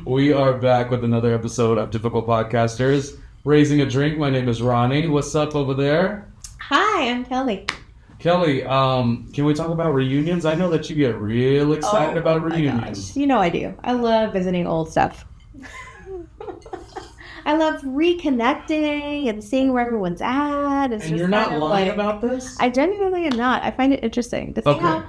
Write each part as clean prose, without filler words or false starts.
We are back with another episode of Difficult Podcasters. Raising a drink. My name is Ronnie. What's up over there? Hi, I'm Kellie. Kellie, can we talk about reunions? I know that you get real excited about reunions. You know I do. I love visiting old stuff. I love reconnecting and seeing where everyone's at. And you're not lying about this? I genuinely am not. I find it interesting to see how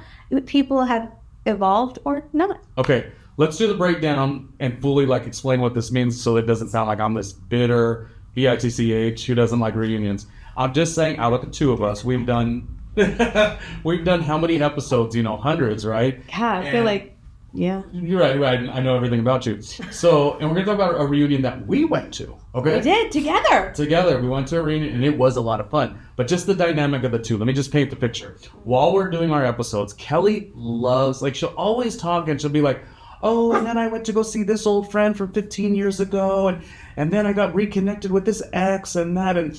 people have evolved or not. Okay, let's do the breakdown and fully explain what this means so it doesn't sound like I'm this bitter bitch who doesn't like reunions. I'm just saying, out of the two of us, we've done how many episodes? Hundreds, right? Yeah, I feel like, yeah. You're right. I know everything about you. So, and we're going to talk about a reunion that we went to, okay? We did, together. Together. We went to a reunion, and it was a lot of fun. But just the dynamic of the two. Let me just paint the picture. While we're doing our episodes, Kellie loves, she'll always talk, and she'll be like, oh, and then I went to go see this old friend from 15 years ago, and then I got reconnected with this ex and that, and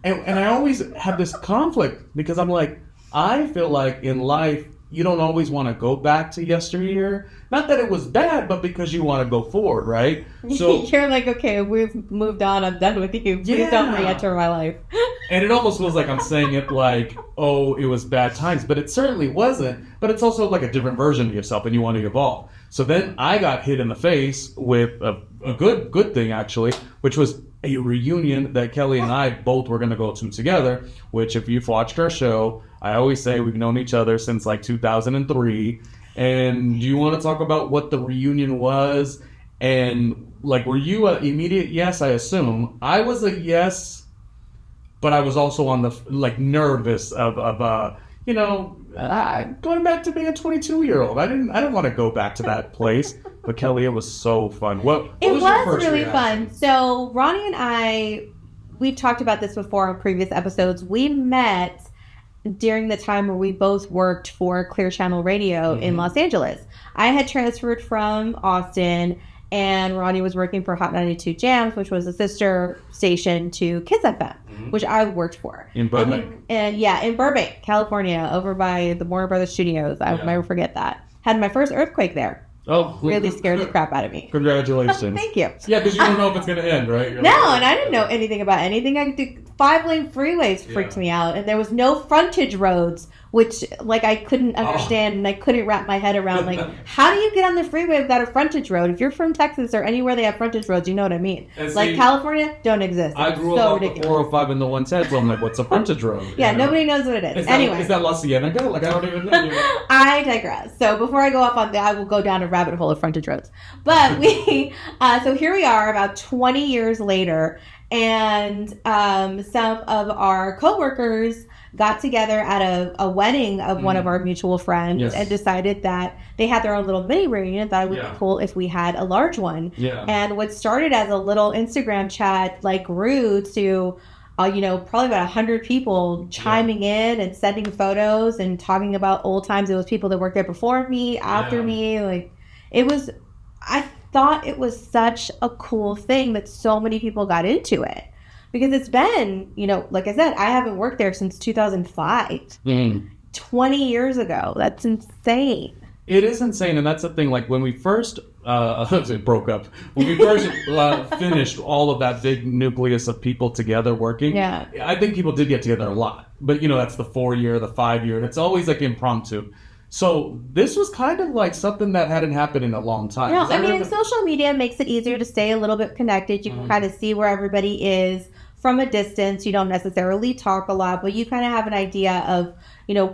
I always have this conflict because I'm like, I feel like in life, you don't always want to go back to yesteryear. Not that it was bad, but because you want to go forward, right? So you're like, okay, we've moved on. I'm done with you. Please don't re-enter my life. And it almost feels like I'm saying it like, oh, it was bad times. But it certainly wasn't. But it's also like a different version of yourself and you want to evolve. So then I got hit in the face with a good thing, actually, which was a reunion that Kellie and I both were going to go to together, which if you've watched our show, I always say we've known each other since 2003. And do you want to talk about what the reunion was? And were you an immediate yes, I assume? I was a yes, but I was also on the nervous of going back to being a 22-year-old. I didn't want to go back to that place. But Kellie, it was so fun. It was really fun. So Ronnie and I, we've talked about this before on previous episodes. We met during the time where we both worked for Clear Channel Radio in Los Angeles. I had transferred from Austin, and Ronnie was working for Hot 92 Jamz, which was a sister station to KIIS FM, which I worked for. In Burbank? In Burbank, California, over by the Warner Brothers Studios. I will never forget that. Had my first earthquake there. Oh, really scared the crap out of me. Congratulations. Thank you. Yeah, because you don't know if it's going to end, right? And I didn't know anything about anything. I could do 5-lane freeways freaked me out, and there was no frontage roads, which I couldn't understand, and I couldn't wrap my head around. How do you get on the freeway without a frontage road? If you're from Texas or anywhere they have frontage roads, you know what I mean. California, don't exist. I grew up on the 405 and the 110, so I'm like, what's a frontage road? Nobody knows what it is. Is that La Cienega? I don't even know. I digress. So before I go off on that, I will go down a rabbit hole of frontage roads. But so here we are about 20 years later, and some of our coworkers got together at a wedding of one of our mutual friends and decided that they had their own little mini reunion, thought it would be cool if we had a large one. Yeah. And what started as a little Instagram chat grew to probably about 100 people chiming in and sending photos and talking about old times. It was people that worked there before me, after me. I thought it was such a cool thing that so many people got into it. Because it's been, like I said, I haven't worked there since 2005. 20 years ago. That's insane. It is insane, and that's the thing. When we first it broke up, when we first finished all of that big nucleus of people together working, I think people did get together a lot. But, that's the 4-year, the 5-year, and it's always impromptu. So this was kind of something that hadn't happened in a long time. No, social media makes it easier to stay a little bit connected. You can kind of see where everybody is from a distance. You don't necessarily talk a lot, but you kind of have an idea of,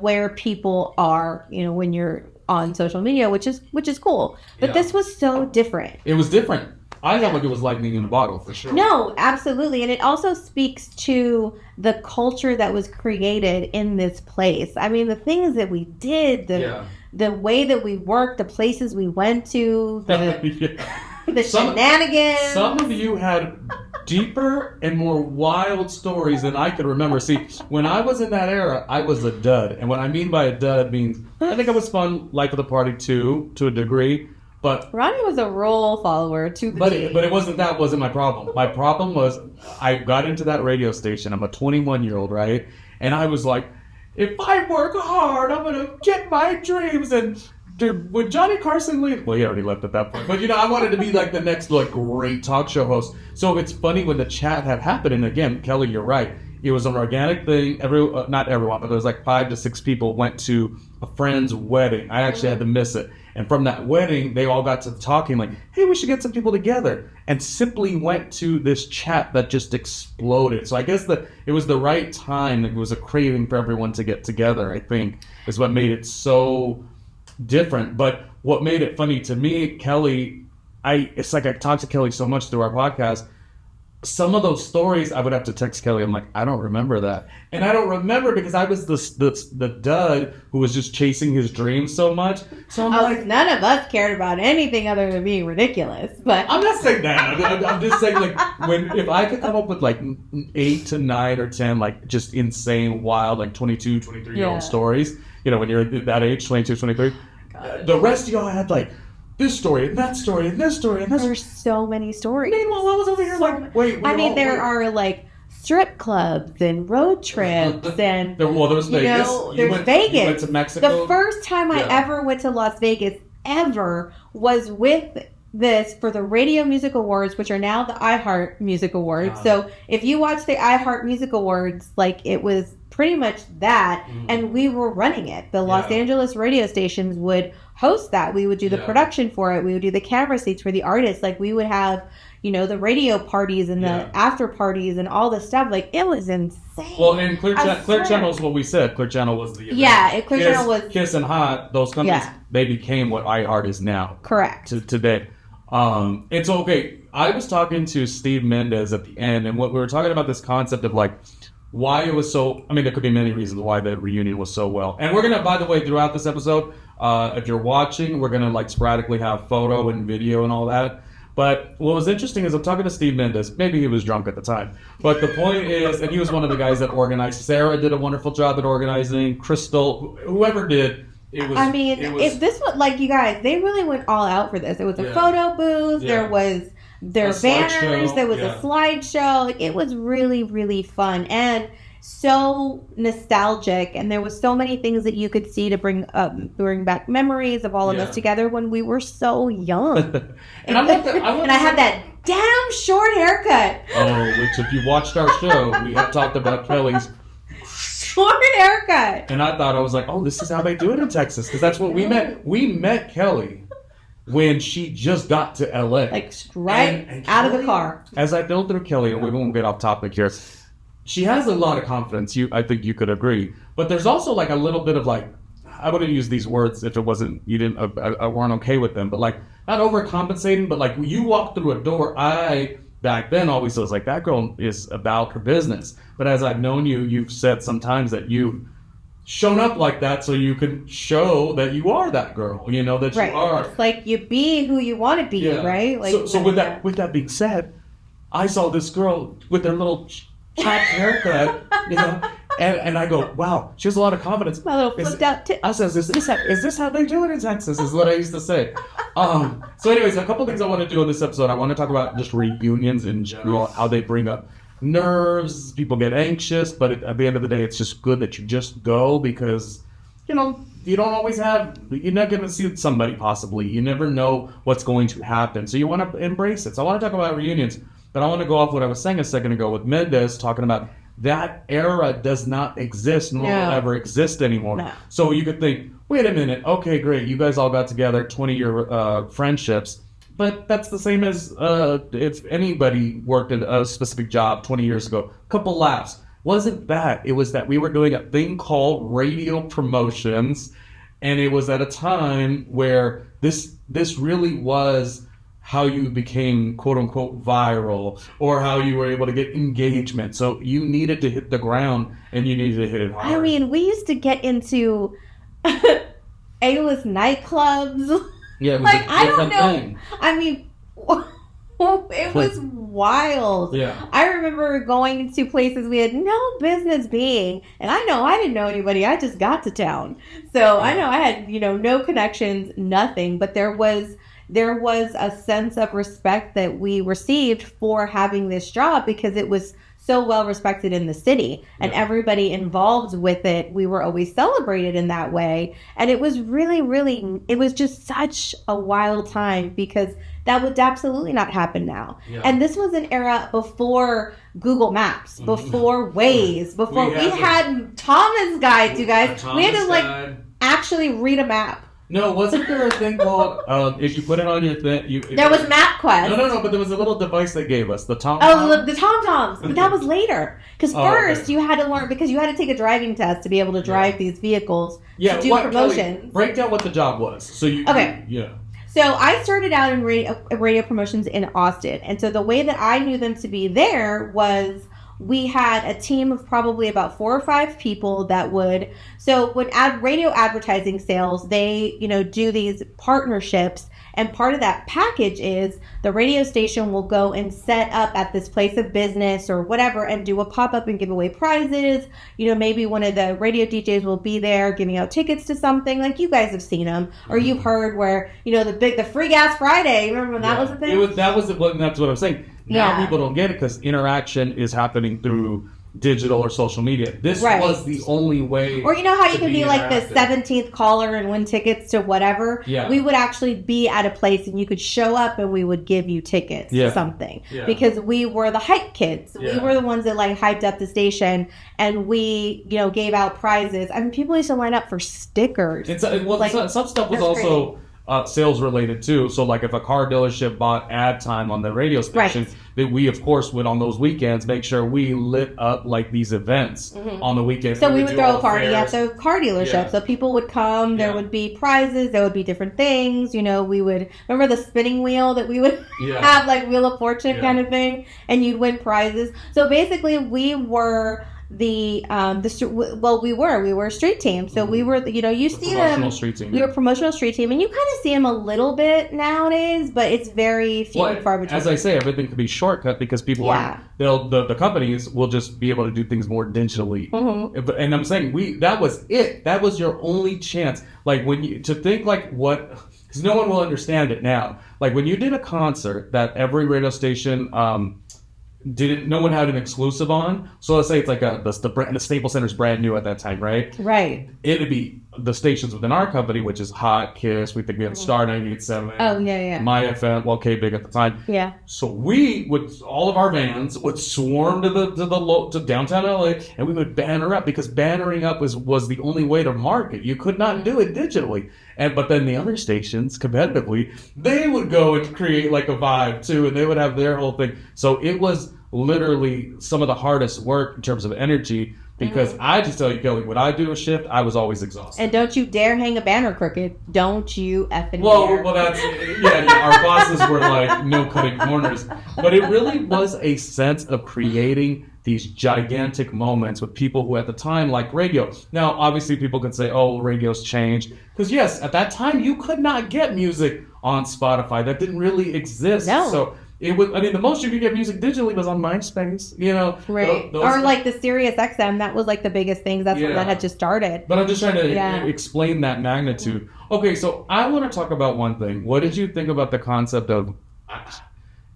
where people are, when you're on social media, which is cool. But this was so different. It was different. I felt like it was lightning in a bottle, for sure. No, absolutely. And it also speaks to the culture that was created in this place. The things that we did, the way that we worked, the places we went to, the shenanigans. Some of you had deeper and more wild stories than I could remember. See, when I was in that era, I was a dud. And what I mean by a dud means I think I was fun, life of the party too, to a degree. But Ronnie was a role follower to the team. But that wasn't my problem. My problem was I got into that radio station. I'm a 21-year-old, right? And I was like, if I work hard, I'm going to get my dreams. And dude, would Johnny Carson leave? Well, he already left at that point. But, I wanted to be like the next like great talk show host. So it's funny when the chat had happened. And again, Kelly, you're right. It was an organic thing. Not everyone, but there was like 5 to 6 people went to a friend's wedding. I actually had to miss it. And from that wedding, they all got to talking like, hey, we should get some people together. And simply went to this chat that just exploded. So I guess that it was the right time. It was a craving for everyone to get together, I think, is what made it so different. But what made it funny to me, Kelly, it's like I talked to Kelly so much through our podcast. Some of those stories, I would have to text Kelly. I'm like, I don't remember that. And I don't remember because I was the dud who was just chasing his dreams so much. So I'm like, none of us cared about anything other than being ridiculous. But I'm not saying that. I'm just saying, like, if I could come up with like 8 to 9 or 10, like just insane, wild, like 22, 23-year-old stories, when you're that age, 22, 23, the rest of y'all had like, this story, and that story, and this story, and this. There's so many stories. Meanwhile, I was over here like, wait. There are like strip clubs and road trips and. There was Vegas. There's Vegas. You went to Mexico. The first time I ever went to Las Vegas ever was with this for the Radio Music Awards, which are now the iHeart Music Awards. So if you watch the iHeart Music Awards, like it was pretty much that, and we were running it. The Los Angeles radio stations would host that. We would do the production for it. We would do the camera seats for the artists. Like we would have, the radio parties and the after parties and all this stuff. Like it was insane. Well, and Clear Channel is what we said. Clear Channel was the event. Yeah, Clear Channel was KIIS and Hot. Those companies they became what iHeart is now. Correct. Today. It's okay. I was talking to Steve Mendez at the end, and what we were talking about this concept of like why it was so. I mean, there could be many reasons why the reunion was so well. And we're gonna, by the way, throughout this episode, if you're watching, we're gonna like sporadically have photo and video and all that. But what was interesting is I'm talking to Steve Mendez. Maybe he was drunk at the time, but the point is, and he was one of the guys that organized. Sarah did a wonderful job at organizing. Crystal, whoever did. This was like, you guys, they really went all out for this. It was a photo booth. There was banners. There was a slideshow. Like, it was really, really fun and so nostalgic. And there was so many things that you could see to bring back memories of all of us together when we were so young. And I had that damn short haircut. Oh, which if you watched our show, we have talked about Kelly's short haircut. And I was like, oh, this is how they do it in Texas, because that's what we met. We met Kelly when she just got to LA, like right out of the car. As I build through Kelly, and we won't get off topic here, she has a lot of confidence. I think you could agree, but there's also like a little bit of like, I wouldn't use these words if it wasn't I weren't okay with them, but like not overcompensating, but like you walk through a door, back then always was like, that girl is about her business. But as I've known you, you've said sometimes that you've shown up like that so you can show that you are that girl, that you are. It's like you be who you want to be, right? Like, so with that being said, I saw this girl with her little chopped haircut, and I go, wow, she has a lot of confidence. My little flipped out tip. I says, is this how they do it in Texas? Is what I used to say. So anyways, a couple things I want to do in this episode. I want to talk about just reunions in general, how they bring up nerves, people get anxious, but at the end of the day, it's just good that you just go because, you don't always you're not going to see somebody possibly. You never know what's going to happen. So you want to embrace it. So I want to talk about reunions, but I want to go off what I was saying a second ago with Mendez talking about that era does not exist, nor will ever exist anymore. No. So you could think, wait a minute, okay, great, you guys all got together, 20-year friendships, but that's the same as if anybody worked at a specific job 20 years ago, couple laughs. Wasn't that? It was that we were doing a thing called radio promotions, and it was at a time where this really was how you became quote-unquote viral, or how you were able to get engagement. So you needed to hit the ground, and you needed to hit it hard. I mean, we used to get into A-list nightclubs. Yeah, it was like, I don't know. Thing. I mean, it was wild. Yeah. I remember going to places we had no business being, and I didn't know anybody. I just got to town. So I know I had, no connections, nothing, but there was a sense of respect that we received for having this job because it was so well respected in the city, and everybody involved with it, we were always celebrated in that way. And it was really, really, it was just such a wild time, because that would absolutely not happen now. Yeah. And this was an era before Google Maps, before Waze, before we had Thomas guides, you guys. We had to like actually read a map. No, wasn't there a thing called, if you put it on your thing... There was MapQuest. No, but there was a little device they gave us, the TomTom. Oh, the TomToms. But that was later. Because first you had to learn, because you had to take a driving test to be able to drive these vehicles to do promotions. Kelly, break down what the job was. So So I started out in radio promotions in Austin. And so the way that I knew them to be there was... we had a team of probably about 4 or 5 people that would, so when radio advertising sales, they, do these partnerships, and part of that package is the radio station will go and set up at this place of business or whatever and do a pop-up and give away prizes. Maybe one of the radio DJs will be there giving out tickets to something, like you guys have seen them, or you've heard where, the free gas Friday, remember when that was a thing? That's what I'm saying. Now people don't get it because interaction is happening through digital or social media. This was the only way. Or how you can be like the 17th caller and win tickets to whatever? Yeah. We would actually be at a place and you could show up and we would give you tickets to something. Yeah. Because we were the hype kids. Yeah. We were the ones that like hyped up the station, and we, gave out prizes. I mean, people used to line up for stickers. And some stuff was also... sales related too. So like if a car dealership bought ad time on the radio station, that we of course would on those weekends make sure we lit up like these events on the weekends. So we would throw a party at the car dealership. So people would come, there would be prizes, there would be different things. We would remember the spinning wheel that we would have, like Wheel of Fortune kind of thing, and you'd win prizes. So basically we were we were a street team. So we were, you see them. Street team, we were a promotional street team, and you kind of see them a little bit nowadays, but it's very few and far between. As I say, everything can be shortcut because people aren't. The companies will just be able to do things more digitally. And I'm saying that was it. That was your only chance. Like because no one will understand it now. Like when you did a concert that every radio station no one had an exclusive on. So let's say it's like the Staples Center's brand new at that time, right? Right. It'd be the stations within our company, which is Hot, KIIS. We think we had Star 98.7. Oh, yeah. My FM, K-Big at the time. Yeah. So all of our vans would swarm to downtown LA, and we would banner up, because bannering up was the only way to market. You could not do it digitally. But then the other stations, competitively, they would go and create like a vibe too, and they would have their whole thing. So it was literally some of the hardest work in terms of energy, because I just tell you, Kelly, when I do a shift, I was always exhausted. And don't you dare hang a banner crooked. Don't you effing dare. Well, that's, our bosses were like, no cutting corners. But it really was a sense of creating these gigantic moments with people who at the time liked radio. Now, obviously people could say, oh, radio's changed. Because yes, at that time you could not get music on Spotify. That didn't really exist. No. So it was, the most you could get music digitally was on MySpace, Right. Or like the Sirius XM, that was like the biggest things. That's when that had just started. But I'm just trying to explain that magnitude. Okay, so I want to talk about one thing. What did you think about the concept of,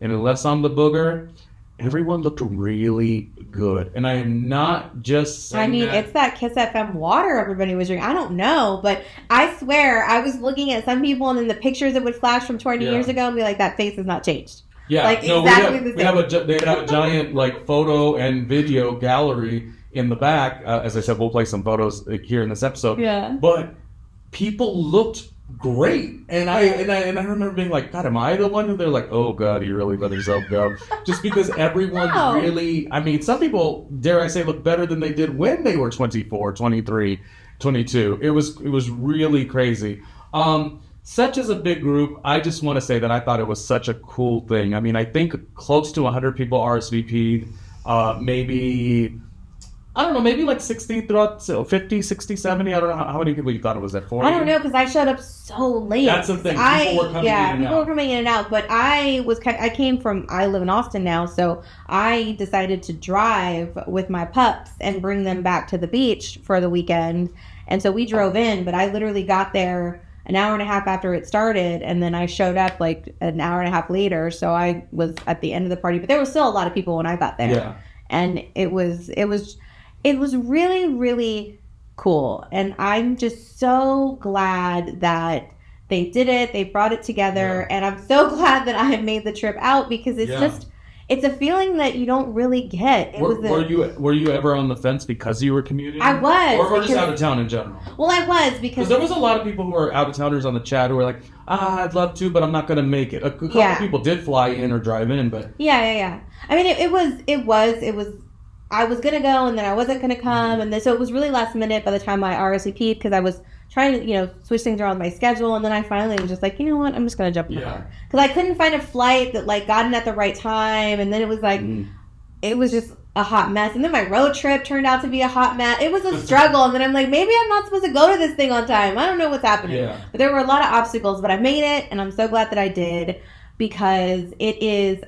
and unless I'm the booger, everyone looked really good. And I am not just saying it's that KIIS FM water everybody was drinking. I don't know, but I swear I was looking at some people, and then the pictures that would flash from 20 years ago and be like, that face has not changed. Yeah, like exactly they have a giant like photo and video gallery in the back. As I said, we'll play some photos here in this episode. Yeah. But people looked great, and I remember being like, God, am I the one who they're like, oh God, he really let himself go? Just because everyone really, some people, dare I say, look better than they did when they were 24, 23, 22. It was really crazy. Such as a big group, I just want to say that I thought it was such a cool thing. I think close to 100 people RSVP'd, maybe like 60 throughout, 50, 60 70. I don't know how many people you thought it was at 40. I don't know, because I showed up so late. That's the thing. People were coming in and out. But I live in Austin now, so I decided to drive with my pups and bring them back to the beach for the weekend. And so we drove in, but I literally got there an hour and a half after it started, and then I showed up like an hour and a half later. So I was at the end of the party, but there was still a lot of people when I got there. Yeah. And it was really, really cool. And I'm just so glad that they did it. They brought it together. And I'm so glad that I had made the trip out, because it's a feeling that you don't really get. Were you ever on the fence because you were commuting? I was. Or just out of town in general? Well, I was, because there was a lot of people who were out of towners on the chat who were like, I'd love to, but I'm not going to make it. A couple of people did fly in or drive in, but... Yeah. I mean, it was... I was going to go, and then I wasn't going to come, and then, so it was really last minute by the time I RSVP'd, because I was trying to, switch things around with my schedule, and then I finally was just like, you know what, I'm just going to jump in the car. Because I couldn't find a flight that, got in at the right time, and then it was it was just a hot mess, and then my road trip turned out to be a hot mess. It was a struggle, and then I'm like, maybe I'm not supposed to go to this thing on time. I don't know what's happening. But there were a lot of obstacles, but I made it, and I'm so glad that I did, because it is,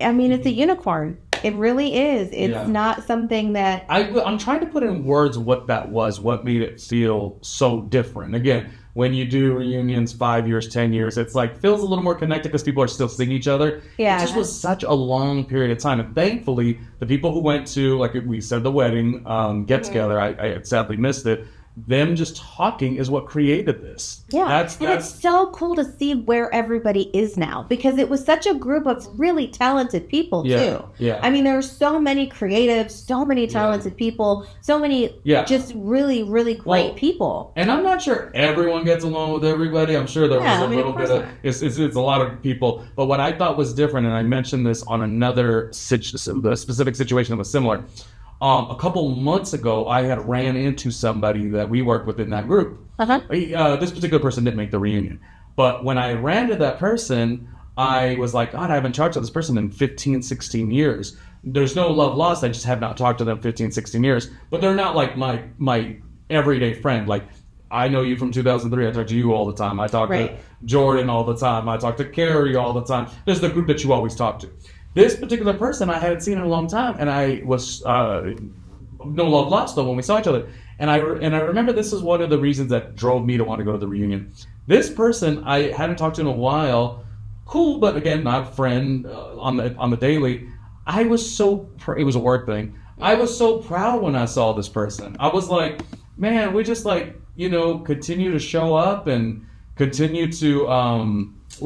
it's a unicorn. It really is. It's not something that... I'm trying to put in words what that was, what made it feel so different. Again, when you do reunions 5 years, 10 years, it's feels a little more connected because people are still seeing each other. Yeah. It just was such a long period of time. And thankfully, the people who went to, like we said, the wedding get-together, I sadly missed it. Them just talking is what created this. Yeah, and it's so cool to see where everybody is now, because it was such a group of really talented people too. Yeah. I mean, there are so many creatives, so many talented people, so many just really, really great people. And I'm not sure everyone gets along with everybody. I'm sure there was a little bit of it's a lot of people. But what I thought was different, and I mentioned this on another specific situation that was similar. A couple months ago, I had ran into somebody that we worked with in that group. This particular person didn't make the reunion. But when I ran to that person, I was like, God, I haven't talked to this person in 15, 16 years. There's no love lost. I just have not talked to them 15, 16 years. But they're not like my everyday friend. Like, I know you from 2003. I talk to you all the time. I talk to Jordan all the time. I talk to Carrie all the time. There's the group that you always talk to. This particular person I hadn't seen in a long time, and I was no love lost though when we saw each other. And I remember this is one of the reasons that drove me to want to go to the reunion. This person I hadn't talked to in a while, cool, but again not a friend on the daily. I was so it was a work thing. I was so proud when I saw this person. I was like, man, we just continue to show up and continue to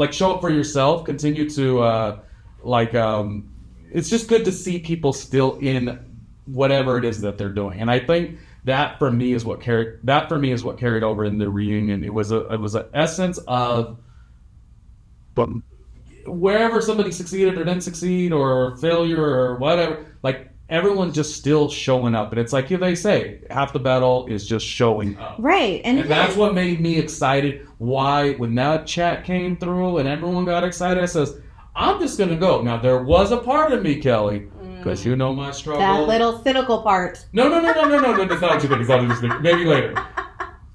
show up for yourself. Continue to. It's just good to see people still in whatever it is that they're doing, and I think that for me is what carried over in the reunion. It was an essence of wherever somebody succeeded or didn't succeed or failure or whatever, everyone's just still showing up, and it's they say half the battle is just showing up, right? And that's what made me excited. Why when that chat came through and everyone got excited, I says, I'm just going to go. Now, there was a part of me, Kelly, because you know my struggle. That little cynical part. No. That's not too big. Maybe later.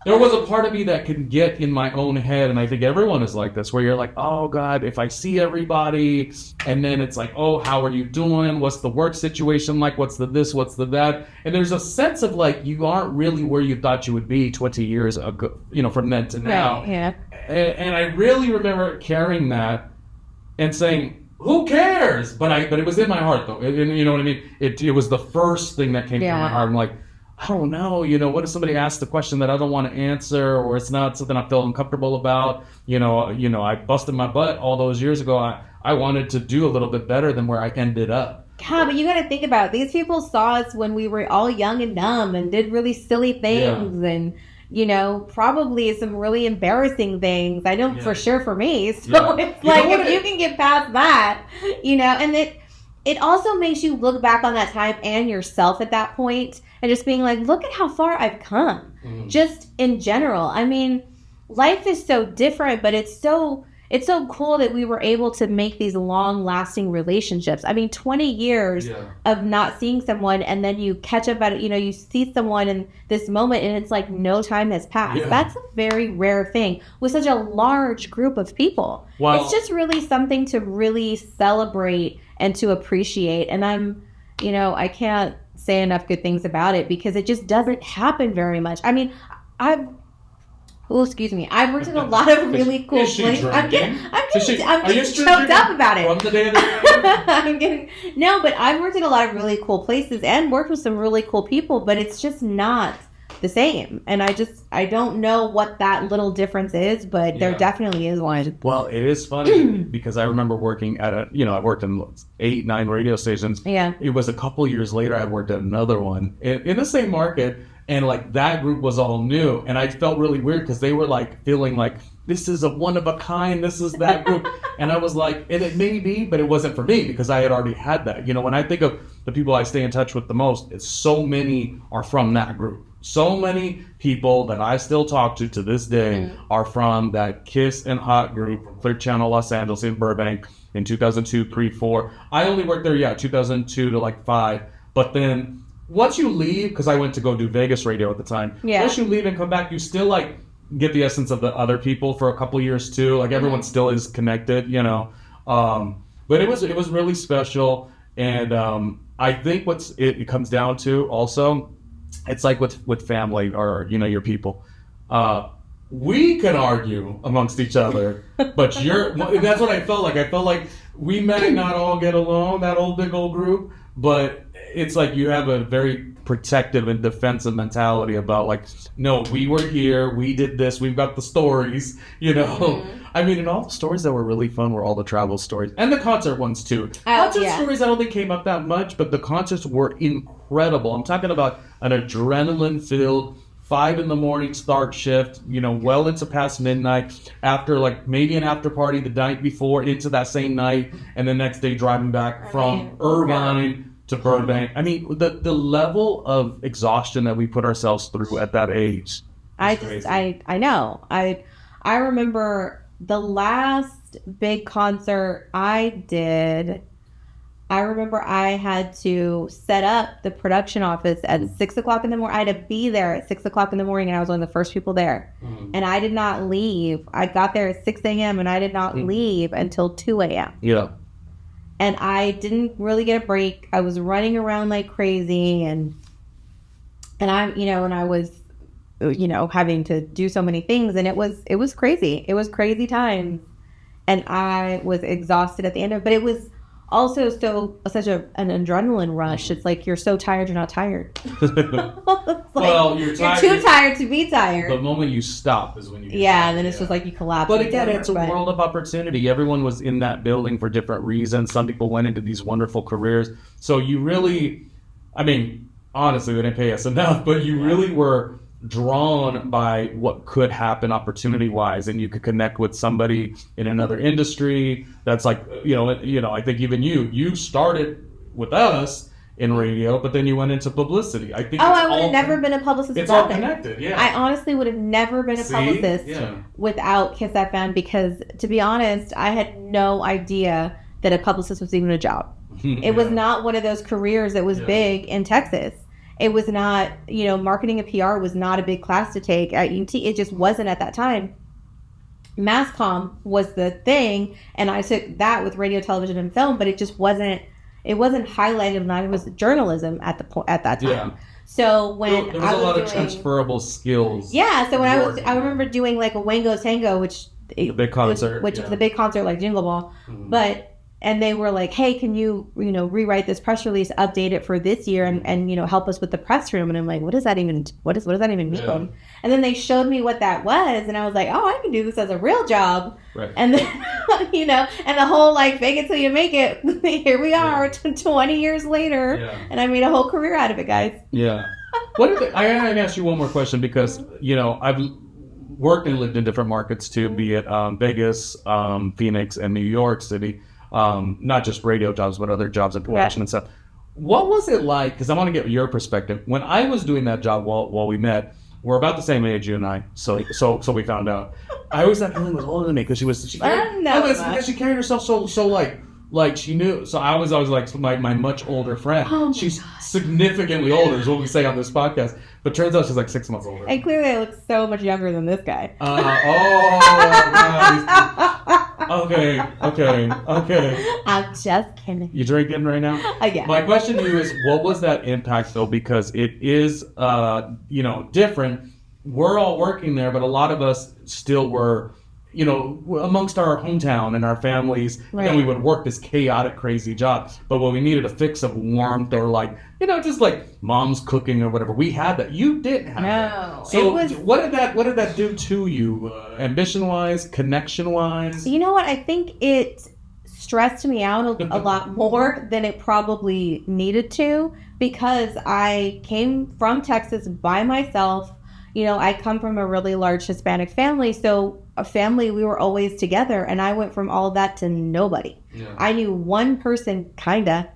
There was a part of me that could get in my own head, and I think everyone is like this, where you're like, oh, God, if I see everybody, and then it's like, oh, how are you doing? What's the work situation like? What's the this? What's the that? And there's a sense of you aren't really where you thought you would be 20 years ago, from then to now. Right, yeah. And I really remember carrying that and saying, who cares? But it was in my heart, though. You know what I mean? It was the first thing that came to my heart. I'm like, I don't know. What if somebody asks the question that I don't want to answer, or it's not something I feel uncomfortable about? I busted my butt all those years ago. I wanted to do a little bit better than where I ended up. God, but you got to think about it. These people saw us when we were all young and dumb and did really silly things and... probably some really embarrassing things. I know for sure for me. So it's if you can get past that, and it also makes you look back on that time and yourself at that point and just being like, look at how far I've come. Just in general. I mean, life is so different, but it's so cool that we were able to make these long-lasting relationships. I mean, 20 years of not seeing someone, and then you catch up at it. You see someone in this moment, and it's like no time has passed. Yeah. That's a very rare thing with such a large group of people. Wow. It's just really something to really celebrate and to appreciate. And I can't say enough good things about it because it just doesn't happen very much. I mean, Oh, excuse me. I've worked in a lot of really cool Is she places. I'm drinking? getting choked up about it. From the day of the I'm getting no, but I've worked in a lot of really cool places and worked with some really cool people, but it's just not the same. And I don't know what that little difference is, but there definitely is one. Well, it is funny because I remember working at I worked in 8, 9 radio stations. Yeah. It was a couple years later I worked at another one in the same market. And like that group was all new, and I felt really weird because they were like feeling like this is a one of a kind, this is that group, and I was like, and it may be, but it wasn't for me because I had already had that. When I think of the people I stay in touch with the most, it's so many are from that group. So many people that I still talk to this day are from that KIIS and Hot group from Clear Channel, Los Angeles, in Burbank in 2002, 3, 4. I only worked there, 2002 to like 5, but then. Once you leave, because I went to go do Vegas radio at the time. Yeah. Once you leave and come back, you still like get the essence of the other people for a couple years too. Like everyone still is connected, But it was really special, and I think it comes down to also, it's like with family or your people. We can argue amongst each other, but that's what I felt like. I felt like we might not all get along, that old big old group, but it's like you have a very protective and defensive mentality about like, no, we were here, we did this, we've got the stories, I mean, and all the stories that were really fun were all the travel stories and the concert ones too. Concert stories I don't think came up that much, but the concerts were incredible. I'm talking about an adrenaline-filled 5 a.m. start shift, well into past midnight, after like maybe an after party the night before into that same night, and the next day driving back from Irvine to Burbank. I mean, the level of exhaustion that we put ourselves through at that age. I know. I remember the last big concert I did. I remember I had to set up the production office at 6 o'clock in the morning. I had to be there at 6 o'clock in the morning, and I was one of the first people there. And I did not leave. I got there at 6 a.m. and I did not leave until 2 a.m. Yeah. And I didn't really get a break. I was running around like crazy, and I was, having to do so many things, and it was crazy. It was crazy times, and I was exhausted at the end of it. But it was also such an adrenaline rush. It's like you're so tired, you're not tired. Well, you're tired. You're too tired to be tired. The moment you stop is when you get tired. And then it's just like you collapse. But again, it's a world of opportunity. Everyone was in that building for different reasons. Some people went into these wonderful careers. So you really, I mean, honestly, they didn't pay us enough, but you really were drawn by what could happen opportunity-wise, and you could connect with somebody in another industry that's like, I think even you started with us in radio, but then you went into publicity. I think I would have never been a publicist. It's all connected, yeah. I honestly would have never been a publicist without KIIS FM, because to be honest, I had no idea that a publicist was even a job. It was not one of those careers that was big in Texas. It was not, marketing and PR was not a big class to take at UT. It just wasn't at that time. Mass comm was the thing, and I took that with radio, television, and film, but it just wasn't. It wasn't highlighted. It was journalism at that time. Yeah. So when there was a lot of transferable skills. Yeah. So when I remember doing like a Wango Tango, which the big concert, which is the big concert like Jingle Ball, and they were like, hey, can you, rewrite this press release, update it for this year, and help us with the press room? And I'm like, what does that even mean? Yeah. And then they showed me what that was, and I was like, oh, I can do this as a real job. Right. And then, and the whole like fake it till you make it. Here we are, 20 years later, and I made a whole career out of it, guys. Yeah. I gotta ask you one more question, because I've worked and lived in different markets too, be it Vegas, Phoenix, and New York City. Not just radio jobs, but other jobs in production and stuff. What was it like? Because I want to get your perspective. When I was doing that job while we met, we're about the same age, you and I. So we found out. I always thought Ellen was older than me because she carried herself so like she knew. So I was always like my much older friend. Oh, she's significantly older, is what we say on this podcast. But turns out she's like 6 months older. And clearly I look so much younger than this guy. Okay. I'm just kidding. You drinking right now? Yeah. My question to you is, what was that impact though? Because it is, different we're all working there, but a lot of us still were, you know, amongst our hometown and our families, Right. and we would work this chaotic, crazy job. But when we needed a fix of warmth or like, you know, just like mom's cooking or whatever, we had that. You didn't have that. No, So it was. what did that do to you, ambition-wise, connection-wise? You know what? I think it stressed me out a lot more than it probably needed to, because I came from Texas by myself. You know, I come from a really large Hispanic family, so a family, we were always together, and I went from all that to nobody. Yeah. I knew one person, kinda,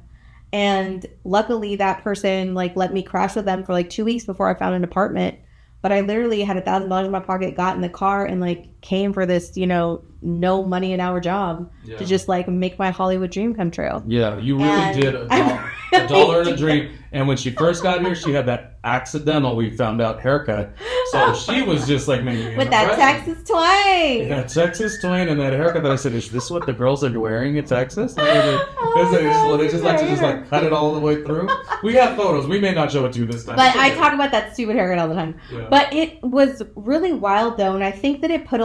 and luckily that person like let me crash with them for like 2 weeks before I found an apartment. But I literally had $1,000 in my pocket, got in the car, and like came for this, you know, no money an hour job to just like make my Hollywood dream come true. Yeah, you really And did a dollar and a dream. And when she first got here, she had that accidental, we found out, haircut. So she was just like making With that Texas twang. Yeah, Texas twang and that haircut that I said, is this what the girls are wearing in Texas? They just like to just like cut it all the way through. We have photos. We may not show it to you this time. But I talk about that stupid haircut all the time. Yeah. But it was really wild though, and I think that I put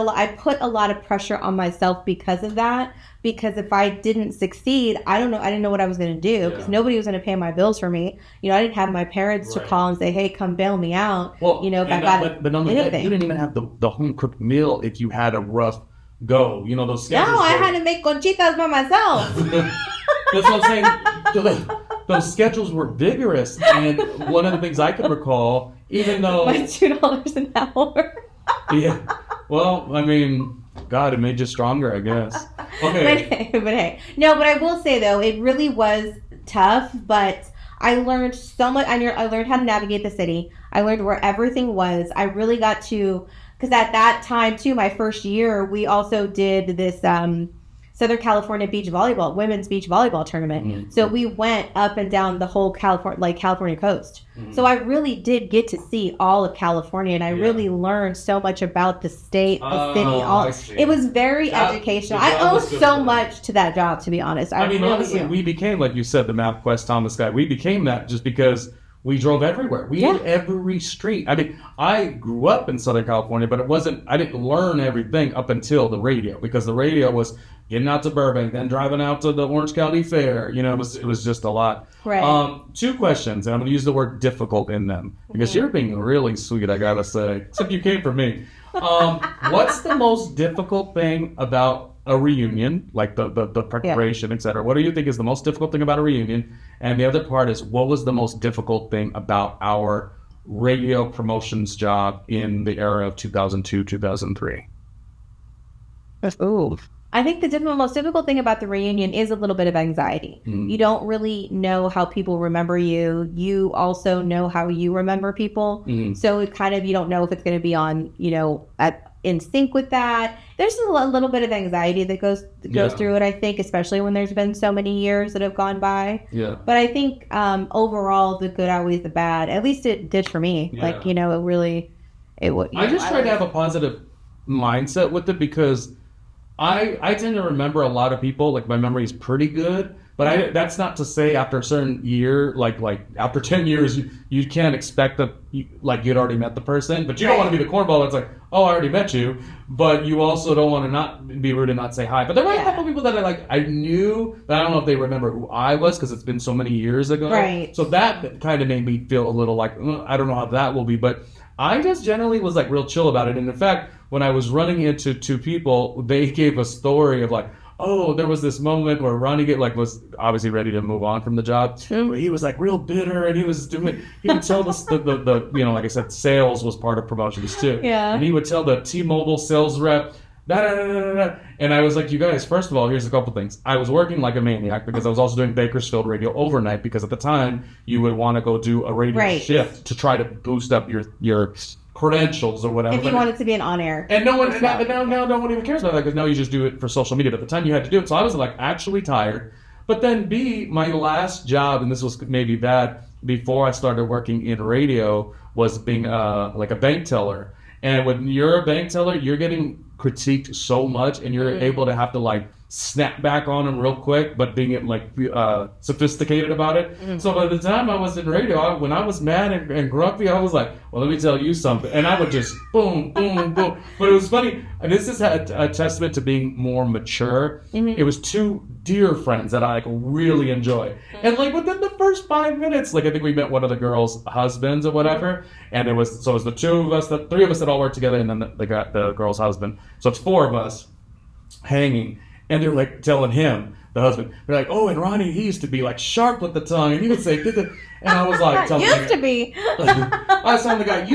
a lot of pressure on myself because of that. Because if I didn't succeed, I didn't know what I was going to do, because nobody was going to pay my bills for me. You know, I didn't have my parents to call and say, "Hey, come bail me out." Well, you know, if I got but on the you didn't even have the home cooked meal if you had a rough go. You know, those schedules. No, I had to make conchitas by myself. That's what I'm saying. Those schedules were vigorous, and one of the things I could recall, even though My $2 an hour. yeah, well, I mean, God, it made you stronger, I guess. Okay. But hey, no. But I will say though, it really was tough. But I learned so much. I learned how to navigate the city. I learned where everything was. I really got to, because at that time too, my first year, we also did this Southern California women's beach volleyball tournament. Mm-hmm. So we went up and down the whole California coast. Mm-hmm. So I really did get to see all of California, and I really learned so much about the state, the city. I see. It was very educational. I owe so much to that job, to be honest. I mean, really honestly, do. we became, like you said, the MapQuest Thomas guy. We became that just because we drove everywhere. We did every street. I mean, I grew up in Southern California, but I didn't learn everything up until the radio, because the radio was getting out to Burbank, then driving out to the Orange County Fair. You know, it was just a lot. Right. 2 questions, and I'm going to use the word difficult in them, because you're being really sweet, I got to say. Except you came from me. What's the most difficult thing about a reunion, like the preparation, etc.? What do you think is the most difficult thing about a reunion? And the other part is, what was the most difficult thing about our radio promotions job in the era of 2002, 2003? Ooh. I think the most difficult thing about the reunion is a little bit of anxiety. Mm. You don't really know how people remember you. You also know how you remember people. Mm. So it kind of, you don't know if it's going to be on, you know, in sync with that. There's a little bit of anxiety that goes through it, I think, especially when there's been so many years that have gone by. Yeah. But I think overall, the good outweighs the bad. At least it did for me. Yeah. Like, you know, it would. I just try to have a positive mindset with it, because I tend to remember a lot of people. Like, my memory is pretty good, but that's not to say after a certain year, like after 10 years, you can't expect that you'd already met the person, but you don't want to be the cornball that's like, oh, I already met you, but you also don't want to not be rude and not say hi. But there were a couple people that I knew, but I don't know if they remember who I was, because it's been so many years ago. Right. So that kind of made me feel a little like, I don't know how that will be, but I just generally was like real chill about it. And in fact, when I was running into 2 people, they gave a story of like, oh, there was this moment where Ronnie was obviously ready to move on from the job. He was like real bitter, and he would tell us the you know, like I said, sales was part of promotions too. Yeah. And he would tell the T-Mobile sales rep, and I was like, you guys, first of all, here's a couple things. I was working like a maniac, because I was also doing Bakersfield radio overnight, because at the time you would want to go do a radio shift to try to boost up your credentials or whatever. If you wanted to be an on-air. And now no one even cares about that, because now you just do it for social media. But at the time you had to do it. So I was like actually tired. But then my last job, and this was maybe bad, before I started working in radio, was being like a bank teller. And when you're a bank teller, you're getting critiqued so much, and you're able to have to like snap back on them real quick, but being like sophisticated about it. Mm-hmm. So by the time I was in radio, when I was mad and grumpy, I was like, well, let me tell you something. And I would just boom, boom, boom. But it was funny. And this is a testament to being more mature. Mm-hmm. It was two dear friends that I like really enjoy. Mm-hmm. And like within the first 5 minutes, like I think we met one of the girls' husbands or whatever. And it was the two of us, the three of us that all worked together, and then they got the girl's husband. So it's four of us hanging. And they're like telling him, the husband, they're like, oh, and Ronnie, he used to be like sharp with the tongue, and he would say, and I was like, telling used to be. I was telling the guy,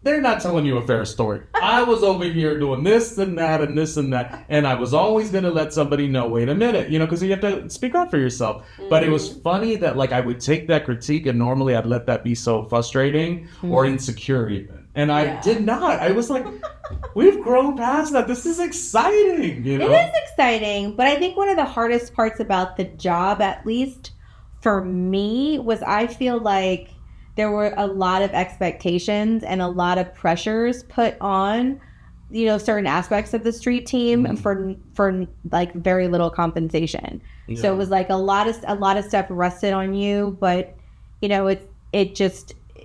they're not telling you a fair story. I was over here doing this and that and this and that, and I was always going to let somebody know, wait a minute, because you have to speak up for yourself. Mm-hmm. But it was funny that like I would take that critique, and normally I'd let that be so frustrating or insecure even. And I did not. I was like, we've grown past that. This is exciting, It is exciting, but I think one of the hardest parts about the job, at least for me, was I feel like there were a lot of expectations and a lot of pressures put on, certain aspects of the street team for like very little compensation. Yeah. So it was like a lot of stuff rested on you, but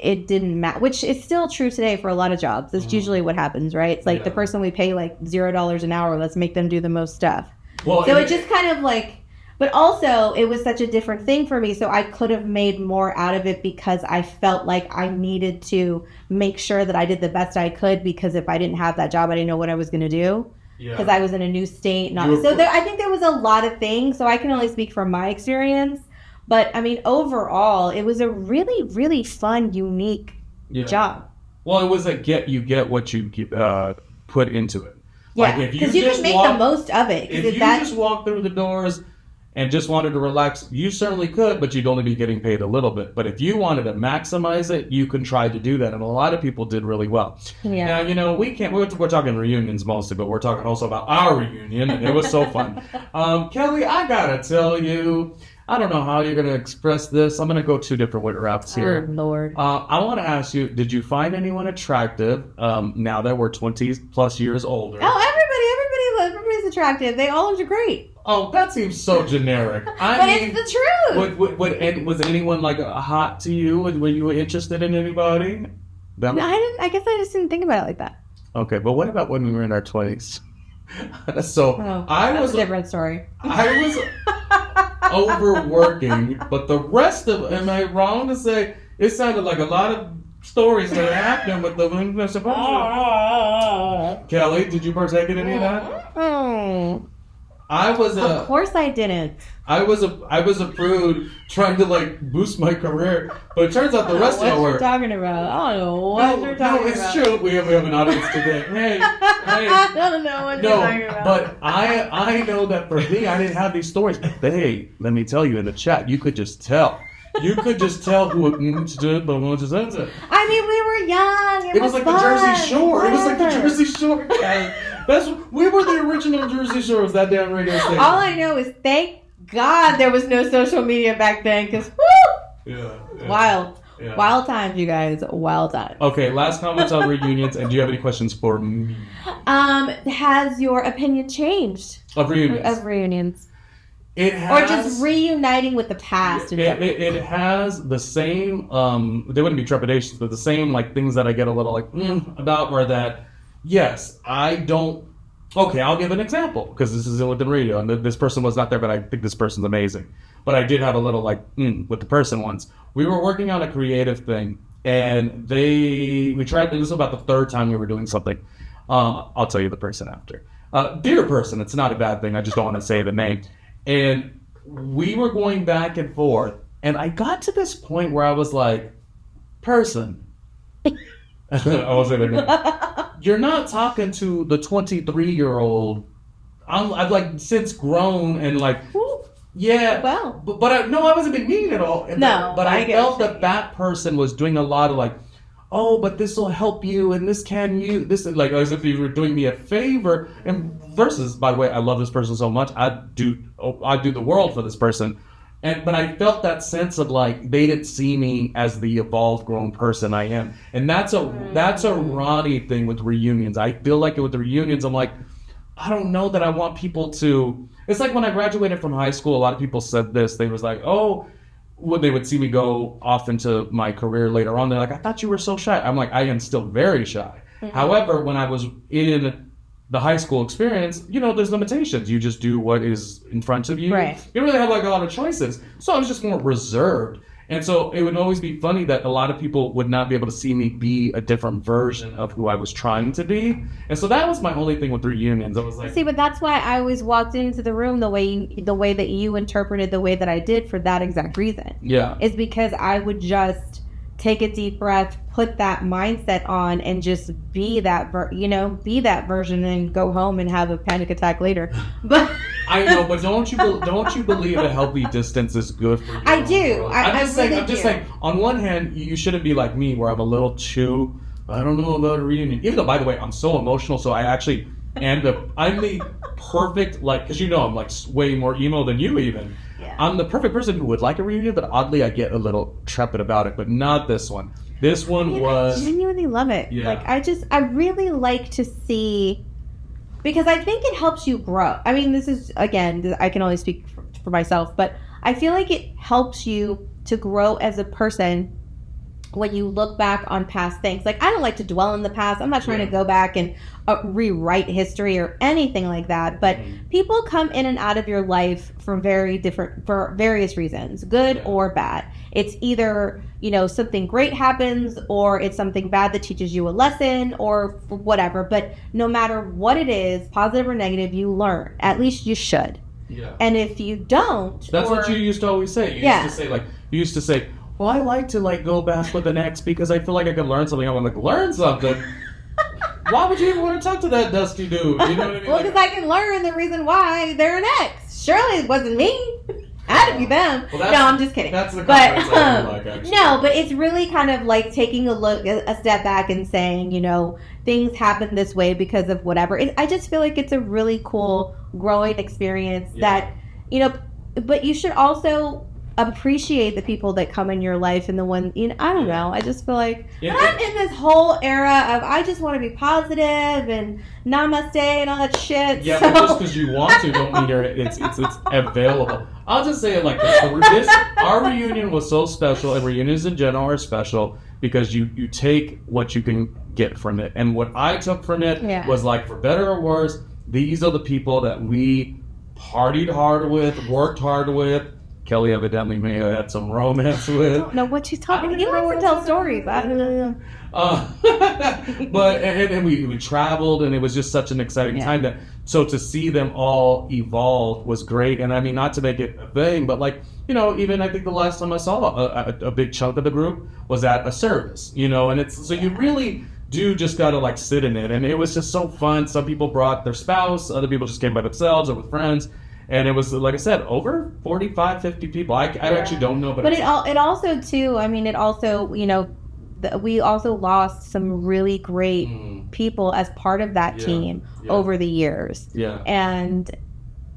it didn't matter, which is still true today for a lot of jobs. That's usually what happens, right? It's like the person we pay like $0 an hour, let's make them do the most stuff. Well, so it just kind of like, but also it was such a different thing for me. So I could have made more out of it because I felt like I needed to make sure that I did the best I could, because if I didn't have that job, I didn't know what I was going to do. Because I was in a new state. I think there was a lot of things. So I can only speak from my experience. But I mean, overall, it was a really, really fun, unique job. Well, it was you get what you put into it. Yeah, because you can make the most of it. If you just walk through the doors and just wanted to relax, you certainly could, but you'd only be getting paid a little bit. But if you wanted to maximize it, you can try to do that, and a lot of people did really well. Yeah. Now, we can't. We're talking reunions mostly, but we're talking also about our reunion, and it was so fun. Kelly, I gotta tell you, I don't know how you're going to express this. I'm going to go two different routes here. Oh, Lord. I want to ask you, did you find anyone attractive now that we're 20 plus years older? Oh, everybody's attractive. They all are great. Oh, that seems so generic. But it's the truth. Was anyone like hot to you? Were you interested in anybody? No, I didn't. I guess I just didn't think about it like that. Okay, but what about when we were in our 20s? That's a different story. I was overworking, but the rest of, am I wrong to say, it sounded like a lot of stories that happened with the Kelly, did you partake in any of that? Of course I didn't. I was a prude trying to like boost my career, but it turns out the rest of it were. What you're talking about? I don't know what you're talking about. No, it's true. We have an audience today. Hey. I don't know what you're talking about. But I know that for me, I didn't have these stories. But hey, let me tell you, in the chat, you could just tell. You could just tell who it did, but who just ends it. I mean, we were young. It was like fun. The Jersey Shore. Whatever. It was like the Jersey Shore. We were the original Jersey Shore. Was that damn radio station? All I know is, thank God there was no social media back then, because wild times, you guys, wild times. Okay, last comments on reunions, and do you have any questions for me? Has your opinion changed of reunions? Of reunions. It has, or just reuniting with the past. It has the same, they wouldn't be trepidations, but the same like things that I get a little like about, where that, yes, I don't, okay, I'll give an example, because this is within radio, and this person was not there, but I think this person's amazing. But I did have a little like, with the person once. We were working on a creative thing, and we tried, this was about the third time we were doing something. I'll tell you the person after. Dear person, it's not a bad thing, I just don't want to say the name. And we were going back and forth, and I got to this point where I was like, person, I won't say their name. You're not talking to the 23-year-old. I've like since grown and like, yeah. Well, but I wasn't being mean at all. But I felt that person was doing a lot of like, oh, but this will help you, and this is like as if you were doing me a favor. And versus, by the way, I love this person so much, I'd do the world for this person. But I felt that sense of like they didn't see me as the evolved, grown person I am, and that's a Ronnie thing with reunions. I feel like with the reunions, I'm like, I don't know that I want people to. It's like when I graduated from high school, a lot of people said this. They was like, oh, when they would see me go off into my career later on, they're like, I thought you were so shy. I'm like, I am still very shy. Mm-hmm. However, when I was in the high school experience, you know, there's limitations. You just do what is in front of you. Right. You don't really have like a lot of choices. So I was just more reserved. And so it would always be funny that a lot of people would not be able to see me be a different version of who I was trying to be. And so that was my only thing with reunions. I was like, see, but that's why I always walked into the room the way that you interpreted the way that I did for that exact reason. Yeah. Is because I would just take a deep breath, put that mindset on, and just be that version, and go home and have a panic attack later. But I know, but don't you believe a healthy distance is good for you? I do. I'm just saying. On one hand, you shouldn't be like me, where I'm a little too. I don't know about a reunion. Even though, by the way, I'm so emotional, so I actually I'm the perfect, like, because you know I'm like way more emo than you even. Yeah. I'm the perfect person who would like a reunion, but oddly I get a little trepid about it. But not this one. This one was. I genuinely love it. Yeah. Like I really like to see. Because I think it helps you grow. I mean, this is, again, I can only speak for myself, but I feel like it helps you to grow as a person when you look back on past things. Like, I don't like to dwell in the past. I'm not trying to go back and rewrite history or anything like that. But people come in and out of your life for various reasons, good or bad. It's either, you know, something great happens, or it's something bad that teaches you a lesson, or whatever. But no matter what it is, positive or negative, you learn. At least you should. Yeah. And if you don't, that's what you used to always say. You used to say, well, I like to like go back with an ex because I feel like I could learn something. I'm like, learn something? Why would you even want to talk to that dusty dude? You know what I mean? Well, because I can learn the reason why they're an ex. Surely it wasn't me. Had to be them. Well, no, I'm just kidding. That's the comments I like, actually. No, but it's really kind of like taking a step back and saying, you know, things happen this way because of whatever. I just feel like it's a really cool growing experience that, you know, but you should also appreciate the people that come in your life and the one, you know, I don't know. I just feel like I'm in this whole era of I just want to be positive and namaste and all that shit. Yeah, but just because you want to don't mean it's available. I'll just say it like this. Our reunion was so special, and reunions in general are special because you take what you can get from it. And what I took from it was like, for better or worse, these are the people that we partied hard with, worked hard with. Kelly evidently may have had some romance with. I don't know what she's talking about. He likes to tell stories. I don't know. But and we traveled, and it was just such an exciting time. So to see them all evolve was great. And I mean, not to make it a thing, but like, you know, even I think the last time I saw a big chunk of the group was at a service, you know, and it's so you really do just gotta like sit in it. And it was just so fun. Some people brought their spouse, other people just came by themselves or with friends. And it was, like I said, over 45, 50 people. I actually don't know. But it also, too, I mean, it also, you know, we also lost some really great people as part of that team over the years. Yeah. And,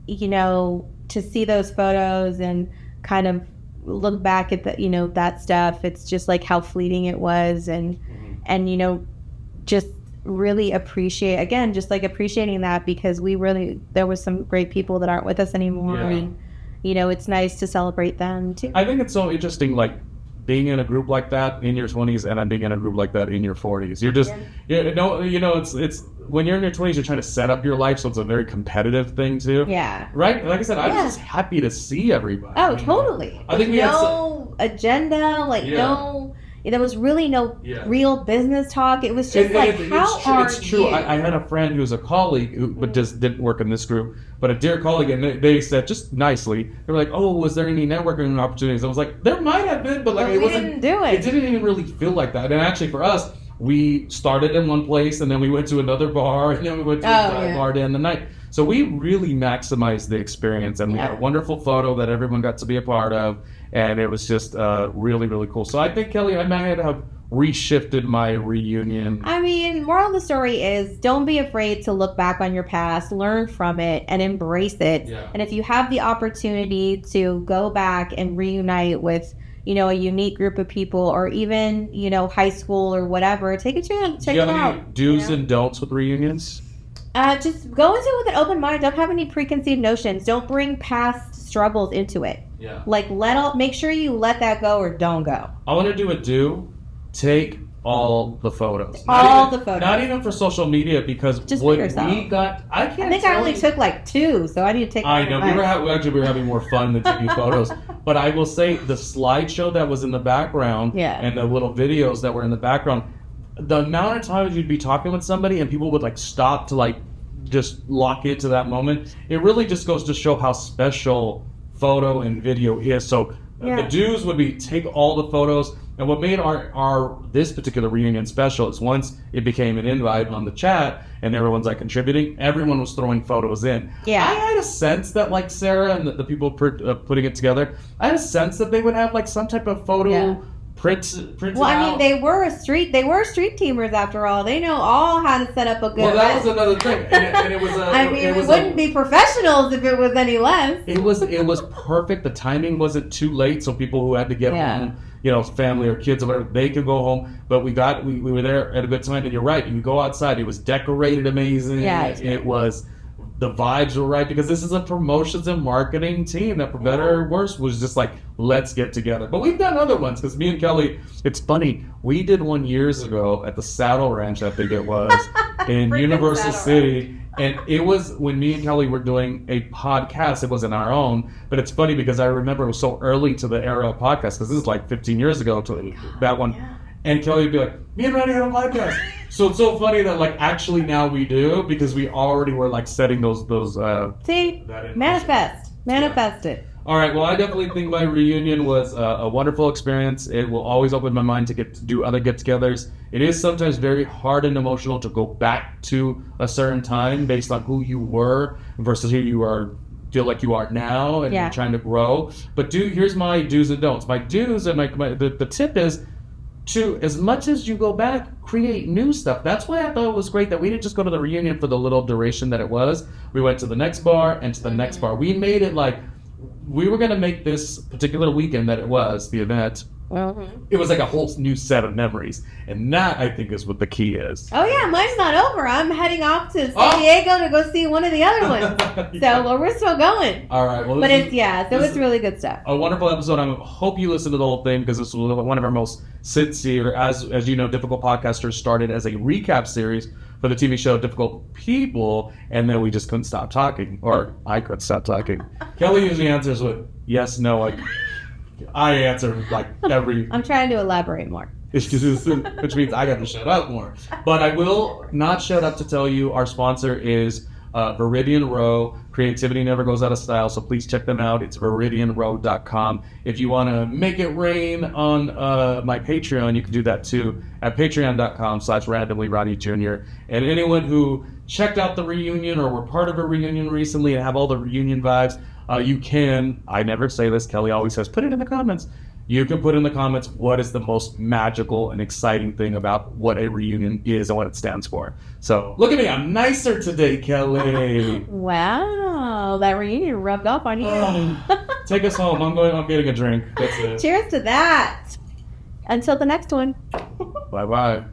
you know, to see those photos and kind of look back at the, you know, that stuff, it's just like how fleeting it was. And you know, just really appreciate, again, just like appreciating that, because there was some great people that aren't with us anymore, and you know, it's nice to celebrate them too. I think it's so interesting, like being in a group like that in your 20s and then being in a group like that in your 40s. You're just you know it's when you're in your 20s, you're trying to set up your life, so it's a very competitive thing too. Yeah. Right? Like I said, I'm just happy to see everybody. Oh, totally. I think we no agenda, like no. There was really no real business talk. It was just it's true. I had a friend who was a colleague but just didn't work in this group, but a dear colleague, and they said just nicely, they were like, "Oh, was there any networking opportunities?" I was like, "There might have been, but like it wasn't." Didn't do it. It didn't even really feel like that. And actually, for us, we started in one place, and then we went to another bar, and then we went to a bar to end the night. So we really maximized the experience, and we had a wonderful photo that everyone got to be a part of, and it was just really, really cool. So I think, Kelly, I might have reshifted my reunion. I mean, moral of the story is don't be afraid to look back on your past, learn from it, and embrace it. Yeah. And if you have the opportunity to go back and reunite with, you know, a unique group of people, or even, you know, high school or whatever, take a chance, check it out. Do you have any do's and don'ts with reunions? Just go into it with an open mind. Don't have any preconceived notions. Don't bring past struggles into it. Yeah. Like make sure you let that go or don't go. I want to do. Take all the photos. The photos. Not even for social media, because just what for yourself. we got, I think I only took like 2, so I need to take. I know we were having more fun than taking photos. But I will say the slideshow that was in the background, and the little videos that were in the background, the amount of times you'd be talking with somebody and people would like stop to like just lock into that moment. It really just goes to show how special photo and video is. So the do's would be take all the photos. And what made our this particular reunion special is once it became an invite on the chat and everyone's like contributing, everyone was throwing photos in. Yeah. I had a sense that like Sarah and the people putting it together, I had a sense that they would have like some type of photo printed Well, I mean, they were street teamers after all. They know all how to set up a good. Well, that was another thing, and it was. We wouldn't be professionals if it was any less. It was perfect. The timing wasn't too late, so people who had to get home, family or kids or whatever, they could go home. But we were there at a good time, and you're right. You go outside. It was decorated amazing. Yeah, it was. The vibes were right, because this is a promotions and marketing team that, for better or worse, was just like, let's get together. But we've done other ones, because me and Kelly, it's funny, we did one years ago at the Saddle Ranch, I think it was, in Universal City. And it was when me and Kelly were doing a podcast. It wasn't our own, but it's funny because I remember it was so early to the era of podcasts, because this is like 15 years ago to that one. Yeah. And Kelly would be like, me and Ronnie have a podcast. So it's so funny that like actually now we do, because we already were like setting those see, manifest it. All right, well, I definitely think my reunion was a wonderful experience. It will always open my mind to get to do other get-togethers. It is sometimes very hard and emotional to go back to a certain time based on who you were versus who you feel like you are now, and you're trying to grow. But here's my do's and don'ts. My do's and the tip is, to, as much as you go back, create new stuff. That's why I thought it was great that we didn't just go to the reunion for the little duration that it was. We went to the next bar and to the next bar. We made it like, we were going to make this particular weekend that it was, the event, it was like a whole new set of memories. And that, I think, is what the key is. Oh, yeah, mine's not over. I'm heading off to San Diego to go see one of the other ones. So we're still going. All right. Well, it's really good stuff. A wonderful episode. I hope you listen to the whole thing, because this was one of our most sincere, as you know, Difficult Podcasters started as a recap series for the TV show Difficult People, and then we just couldn't stop talking, or I couldn't stop talking. Kelly usually answers with yes, no. I answer like every. I'm trying to elaborate more. Which means I got to shut up more. But I will not shut up to tell you our sponsor is Viridian Row. Creativity never goes out of style, so please check them out. It's viridianrow.com. If you want to make it rain on my Patreon, you can do that too at patreon.com/randomlyronnie Jr. And anyone who checked out the reunion or were part of a reunion recently and have all the reunion vibes, you can, I never say this, Kelly always says, put it in the comments. You can put in the comments what is the most magical and exciting thing about what a reunion is and what it stands for. So look at me, I'm nicer today, Kelly. Wow, that reunion rubbed off on you. Take us home. I'm getting a drink. That's it. Cheers to that. Until the next one. Bye-bye.